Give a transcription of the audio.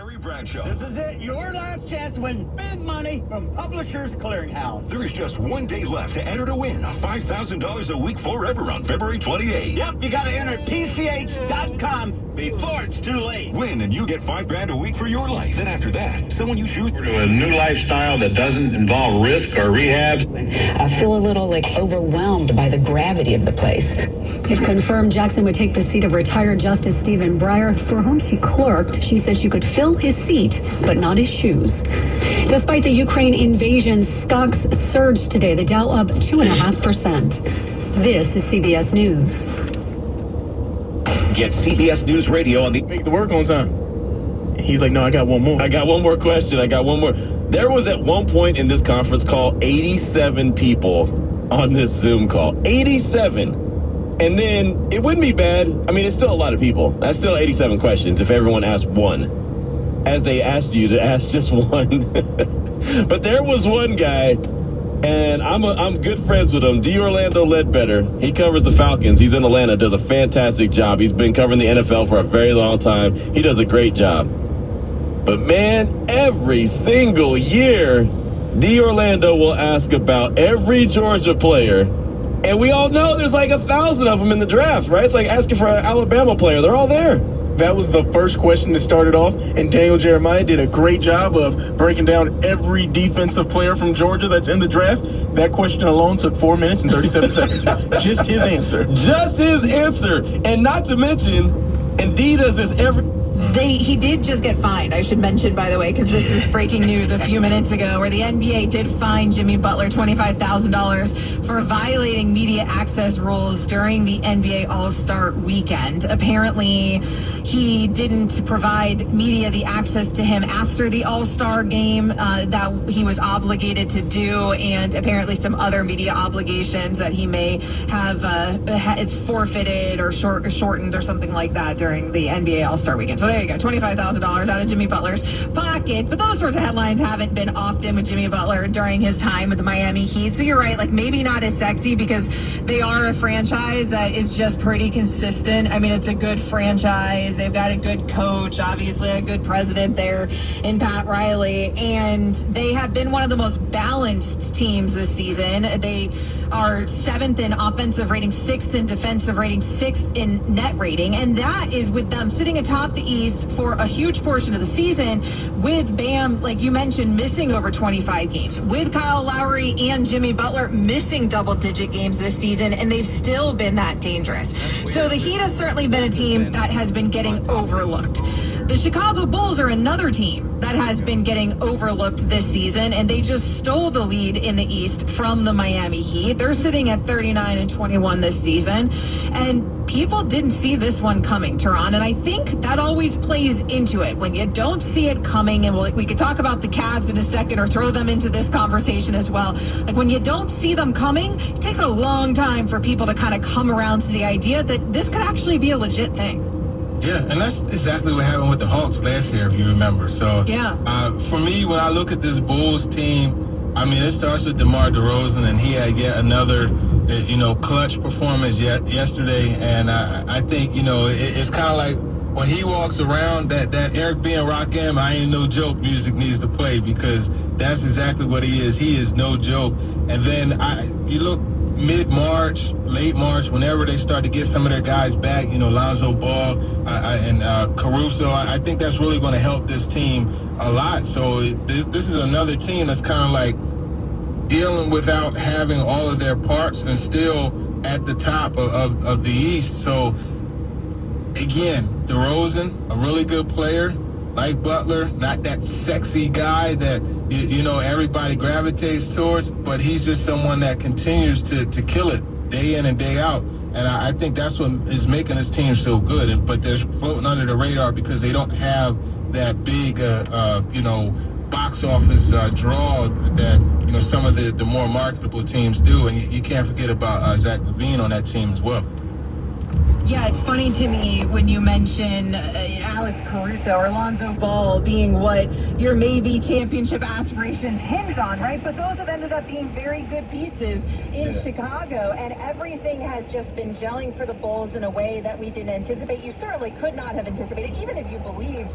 Terry Bradshaw. This is it. Your last chance to win big money from Publishers Clearinghouse. There is just one day left to enter to win $5,000 a week forever on February 28th. Yep, you got to enter PCH.com before it's too late. Win and you get $5,000 a week for your life. Then after that, someone you choose to a new lifestyle that doesn't involve risk or rehab. I feel a little overwhelmed by the gravity of the place. It confirmed Jackson would take the seat of retired Justice Stephen Breyer, for whom she clerked. She said she could fill his seat, but not his shoes. Despite the Ukraine invasion, stocks surged today. The Dow up 2.5%. This is CBS News. Get CBS News Radio on the... Make the work on time. He's like, no, I got one more. I got one more question. There was at one point in this conference call 87 people on this Zoom call. 87. And then it wouldn't be bad. I mean, it's still a lot of people. That's still 87 questions if everyone asked one, as they asked you to ask just one. But there was one guy, and I'm good friends with him, D. Orlando Ledbetter. He covers the Falcons. He's in Atlanta, does a fantastic job. He's been covering the NFL for a very long time. He does a great job. But, man, every single year, D. Orlando will ask about every Georgia player. And we all know there's like 1,000 of them in the draft, right? It's like asking for an Alabama player. They're all there. That was the first question that started off, and Daniel Jeremiah did a great job of breaking down every defensive player from Georgia that's in the draft. That question alone took 4 minutes and 37 seconds. Just his answer. Just his answer. And not to mention, and D does this every... He did just get fined, I should mention, by the way, because this is breaking news a few minutes ago, where the NBA did fine Jimmy Butler $25,000 for violating media access rules during the NBA All-Star weekend. Apparently, he didn't provide media the access to him after the All-Star game that he was obligated to do, and apparently some other media obligations that he may have it's forfeited or shortened or something like that during the NBA All-Star weekend. So there you go, $25,000 out of Jimmy Butler's pocket. But those sorts of headlines haven't been often with Jimmy Butler during his time with the Miami Heat. So you're right, maybe not as sexy because they are a franchise that is just pretty consistent. I mean, it's a good franchise. They've got a good coach, obviously a good president there in Pat Riley. And they have been one of the most balanced teams this season. They are 7th in offensive rating, 6th in defensive rating, 6th in net rating, and that is with them sitting atop the East for a huge portion of the season, with Bam, like you mentioned, missing over 25 games, with Kyle Lowry and Jimmy Butler missing double-digit games this season, and they've still been that dangerous. So the Heat has certainly been a team that has been getting overlooked. The Chicago Bulls are another team that has been getting overlooked this season, and they just stole the lead in the East from the Miami Heat. They're sitting at 39-21 this season, and people didn't see this one coming, Tehran, and I think that always plays into it. When you don't see it coming, and we could talk about the Cavs in a second or throw them into this conversation as well. Like, when you don't see them coming, it takes a long time for people to kind of come around to the idea that this could actually be a legit thing. Yeah, and that's exactly what happened with the Hawks last year, if you remember. So, yeah. For me, when I look at this Bulls team, I mean, it starts with DeMar DeRozan, and he had yet another, clutch performance yesterday. And I think, it's kind of like when he walks around, that Eric B. and Rakim, I ain't no joke music needs to play, because that's exactly what he is. He is no joke. And then you look mid-March, late March, whenever they start to get some of their guys back, Lonzo Ball and Caruso, I think that's really going to help this team a lot. So this is another team that's kind of like dealing without having all of their parts and still at the top of the East. So, again, DeRozan, a really good player, like Butler, not that sexy guy that everybody gravitates towards, but he's just someone that continues to kill it day in and day out. And I think that's what is making this team so good. But they're floating under the radar because they don't have that big, box office draw that some of the more marketable teams do. And you can't forget about Zach LaVine on that team as well. Yeah, it's funny to me when you mention Alex Caruso or Lonzo Ball being what your maybe championship aspirations hinge on, right? But those have ended up being very good pieces in Chicago, and everything has just been gelling for the Bulls in a way that we didn't anticipate. You certainly could not have anticipated, even if you believed